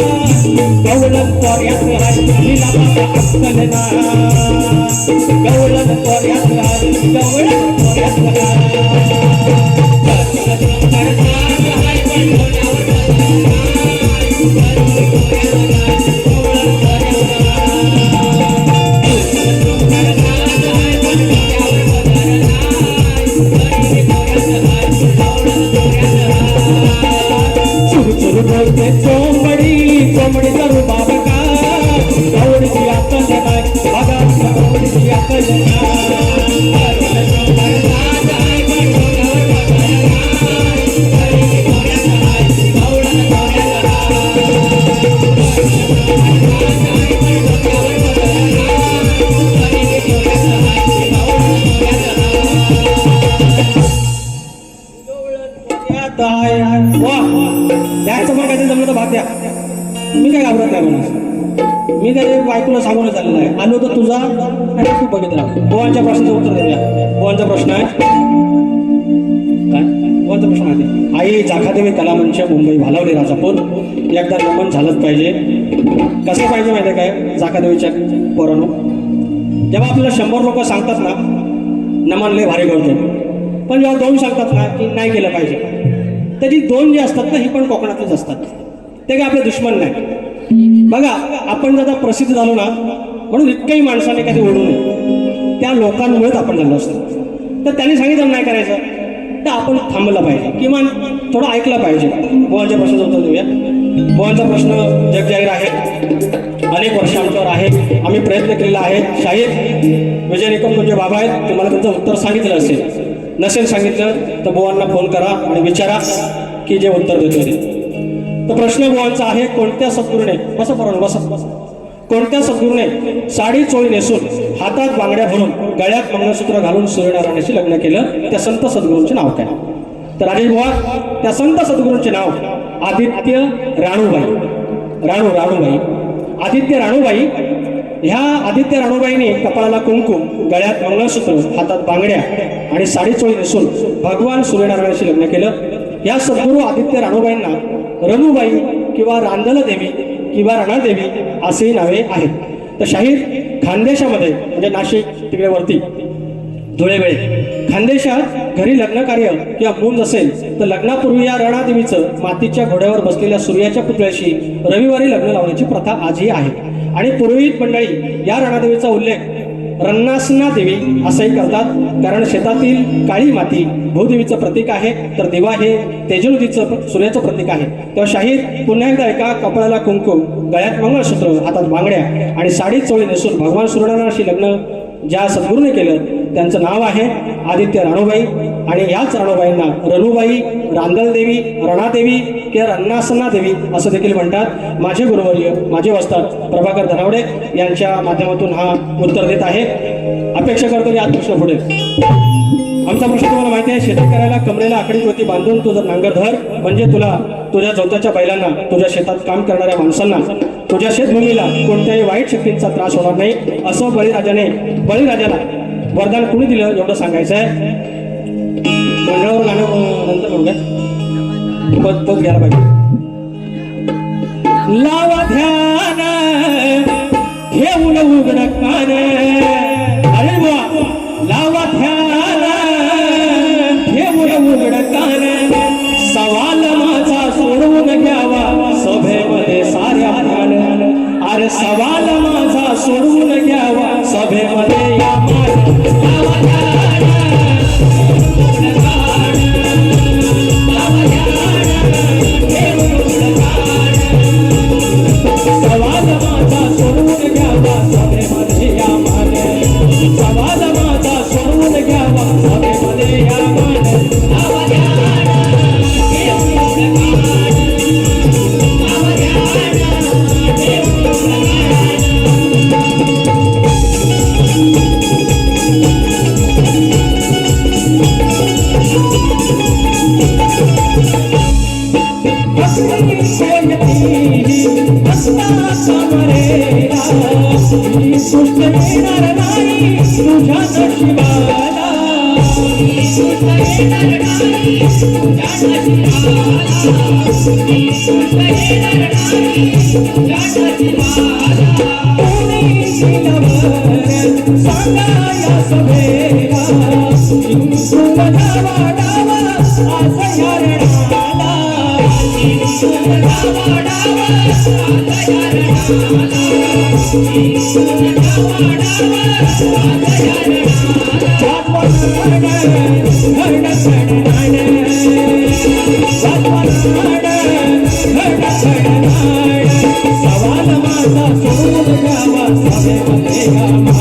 गवळण तोऱ्यात हाय तिला माझा अक्कल नाही गवळण तोऱ्यात हाय गवळण तोऱ्यात सुरू सुरू बोलते कोंबडी कोंबडीचा रुबाब काय कवडीची अक्कल नाही बघा कवडीची अक्कल द्यायचं मग काहीतरी जमलं तर भाग द्या मी काय घाबरत नाही म्हणून मी काय बायकोला सांगूनच आलेलं आहे आलो तर तुझा आणि तू बघितला बोवांच्या प्रश्नाचं उत्तर देऊया बोवांचा प्रश्न आहे काय बोवांचा प्रश्न आहे आई जाखादेवी कलामंच मुंबई भालावली राजापूर एकदा नमन झालंच पाहिजे कसं पाहिजे माहिती आहे काय जाखादेवीच्या पोरांनो जेव्हा आपल्याला 100 लोक सांगतात ना नमन लय भारी करतो पण जेव्हा 2 सांगतात ना की नाही केलं पाहिजे त्याची 2 जे असतात ना ही पण कोकणातलीच असतात ते काय आपले दुश्मन नाही बघा आपण जर प्रसिद्ध झालो ना म्हणून इतक्याही माणसाने कधी ओढू नये त्या लोकांमुळेच आपण झालो असतो तर त्यांनी सांगितलं नाही करायचं तर आपण थांबलं पाहिजे किमान थोडं ऐकलं पाहिजे बोवांच्या प्रश्नाचं उत्तर देऊया बोवांचा प्रश्न जगजाहीर आहे अनेक वर्ष आमच्यावर आहे आम्ही प्रयत्न केलेला आहे शाहीर विजय निकम तुमचे बाबा आहेत तुम्हाला त्यांचं उत्तर सांगितलं असेल नसेल सांगितलं तर बोवांना फोन करा आणि विचारा की जे उत्तर देतो ते तर प्रश्न बोवांचा आहे कोणत्या सद्गुरूने बसा बरोबर बसा कोणत्या सद्गुरूने साडी चोळी नेसून हातात बांगड्या भरून गळ्यात मंगळसूत्र घालून सूर्यनारायणाशी लग्न केलं त्या संत सद्गुरूंचे नाव काय तर राजेश बुवा त्या संत सद्गुरूंचे नाव आदित्य राणूबाई आदित्य राणूबाई ह्या आदित्य राणूबाईंनी कपाळाला कुंकुम गळ्यात मंगळसूत्र हातात बांगड्या आणि साडी चोळी नेसून भगवान सूर्यनारायणाशी लग्न केलं या सद्गुरू आदित्य राणूबाईंना रनुबाई किंवा रांदल देवी किंवा रणादेवी असेही नावे आहेत तर शाहीर खानदेशामध्ये म्हणजे नाशिक तिकडे वरती धुळेवेळे खानदेशात घरी लग्न कार्य किंवा मूंज असेल तर लग्नापूर्वी या रणादेवीचं मातीच्या घोड्यावर बसलेल्या सूर्याच्या पुतळ्याशी रविवारी लग्न लावण्याची प्रथा आजही आहे आणि पुरोहित मंडळी या रणादेवीचा उल्लेख रन्नासना देवी असंही करतात कारण शेतातील काळी माती भूदेवीचं प्रतीक आहे तर दिवा हे तेजोवतीचं सूर्याचं प्रतीक आहे तेव्हा शाहीर पुन्हा एकदा एका कपाळाला कुंकुम गळ्यात मंगळसूत्र हातात बांगड्या आणि साडी चोळी नेसून भगवान सूर्यनारायणाशी लग्न ज्या सद्गुरूने केलं त्यांचं नाव आहे आदित्य राणूबाई आणि याच राणूबाईंना रनुबाई रांदलदेवी रणादेवी किंवा रन्नासना देवी असं देखील म्हणतात माझे गुरुवर्य माझे वस्ताद प्रभाकर धनावडे यांच्या माध्यमातून हा उत्तर देत आहे अपेक्षा करतो की आज प्रश्न पुढे आमचा प्रश्न तुम्हाला माहिती आहे शेती करायला कमरेला आकडी कृती बांधून तू जर नांगर धर म्हणजे तुला तुझ्या जोताच्या बैलांना तुझ्या शेतात काम करणाऱ्या माणसांना तुझ्या शेतभूमीला कोणत्याही वाईट शक्तींचा त्रास होणार नाही असं बळीराजाला वरदान कुणी दिलं एवढं सांगायचं आहे मंडळावर गाणं नंतर म्हणू काय पद घ्यायला पाहिजे लावा ध्यान घेऊन उघड कान अरे बुवा लावा ध्यान घेऊन उघड कान सवाल माझा सोडवून घ्यावा सभे आपली सोयती असता समरेला ही सृष्ट येणार नाही तुझ्या नशिबाला ही सृष्ट येणार नाही तुझ्या नशिबाला ही सृष्ट येणार नाही तुझ्या नशिबाला कोणी दिलवर सांगा या सभेला सुमधा वाढावा आज या रणाला सुमधा वाढावा आज या रणाला सुमधा वाढावा आज या सवाल माझा सोडून घ्यावा सभेमध्ये या मान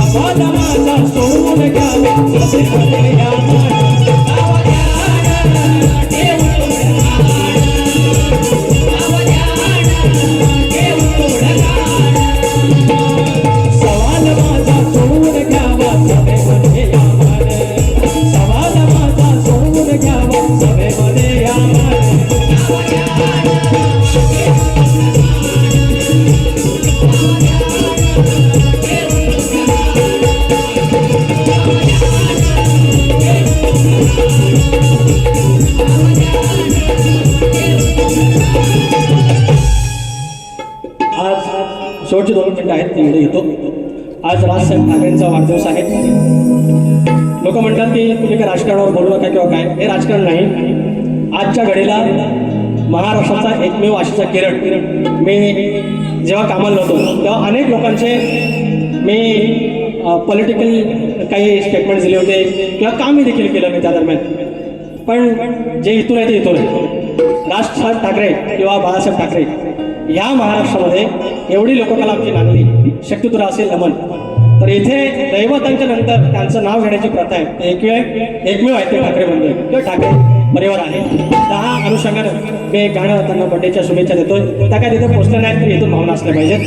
सवाल माझा सोडून घ्यावा सभेमध्ये या मान सवाल माझा सोडून घ्यावा सभेमध्ये या मान सवाल माझा सोडून घ्यावा सभेमध्ये या मान आज शेवटचे 2 मिनिटं आहेत ती इकडे येतो. आज राजसाहेब ठाकरेंचा वाढदिवस आहे. लोक म्हणतात की तुम्ही काय राजकारणावर बोलू नका किंवा काय, हे राजकारण नाही. आजच्या घडीला महाराष्ट्राचा एकमेव आशेचा किरण मी जेव्हा कामाला होतो तेव्हा अनेक लोकांचे मी पॉलिटिकल काही स्टेटमेंट्स दिले होते किंवा कामही देखील केलं मी त्या दरम्यान. पण जे इथून आहे ते इथून आहे. राजसाहेब ठाकरे किंवा बाळासाहेब ठाकरे या महाराष्ट्रामध्ये एवढी लोककला आमची नांदली, शक्तितुरा असेल नमन, तर इथे दैवतांच्या नंतर त्यांचं नाव घेण्याची प्रथा आहे. ते एकमेव आहे ते ठाकरे मंदिर किंवा ठाकरे परिवार आहे. त्या अनुषंगानं मी एक गाणं त्यांना बड्डेच्या शुभेच्छा देतोय. त्या काय तिथे पोचल्या नाहीत तरी इथून भावना असल्या पाहिजेत.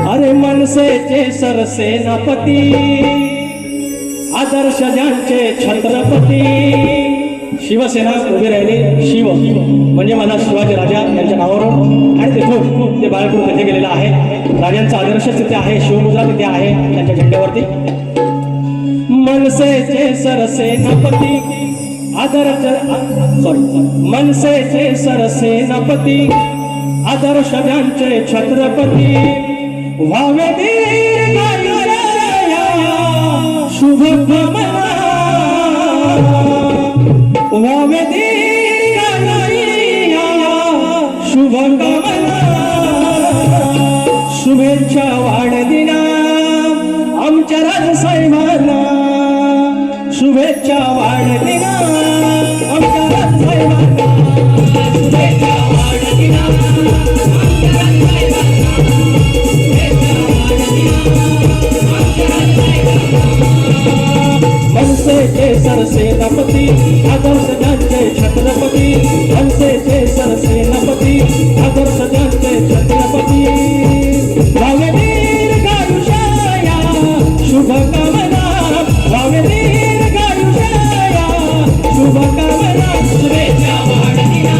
अरे मनसेचे सरसेनापती आदर्श ज्यांचे छत्रपती शिवसेना उभी राहिली. शिव म्हणजे मला शिवाजी राजा यांच्या नावावरून आणि तिथून ते बाळकृ तिथे गेलेलं आहे. राजांचा आदर्श तिथे आहे, शिवमुद्रा तिथे आहे त्यांच्या झेंड्यावरती. मनसेचे सरसेनापती मनसेचे सरसेनापती आदर्श ज्यांचे छत्रपती व्हावे शुभ कामना व्हावे शुभ कामना शुभेच्छा वाढदिना आमच्या राजसाहेबांना शुभेच्छा वाढदिना आमच्या राजसाहेबांना शुभेच्छा वाढदिना आमच्या राजसाहेबांना शुभेच्छा वाढदिना आमच्या राजसाहेबांना मनसेचे सरसेनापती आदर्श ज्यांचे छत्रपती मनसेचे सरसेनापती आदर्श ज्यांचे छत्रपती व्हावे दीर्घायुष्या शुभकामना व्हावे दीर्घायुष्या शुभकामना शुभेच्छा वाढदिना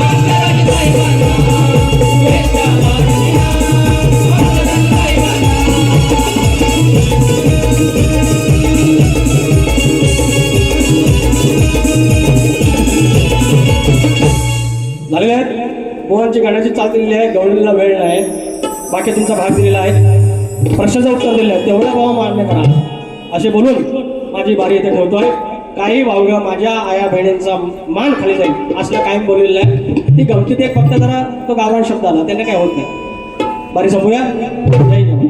आमच्या राजसाहेबांना शुभेच्छा वाढदिना आमच्या राजसाहेबांना. झालेले आहेत. मोहनची गाण्याची चाल दिलेली आहे. गवळीला वेळ नाही. बाकी तुमचा भाग दिलेला आहे. प्रश्नाचं उत्तर दिलं आहे तेवढा भाव मान्य करा असे बोलून माझी बारी इथे ठेवतोय. काही वावगं माझ्या आया बहिणींचा मान खाली जाईल असलं कायम बोललेलं आहे. ती गमतीत एक फक्त जरा तो गावरान शब्द आला त्यांना काय होत नाही. बारी संपूया. जय जवान.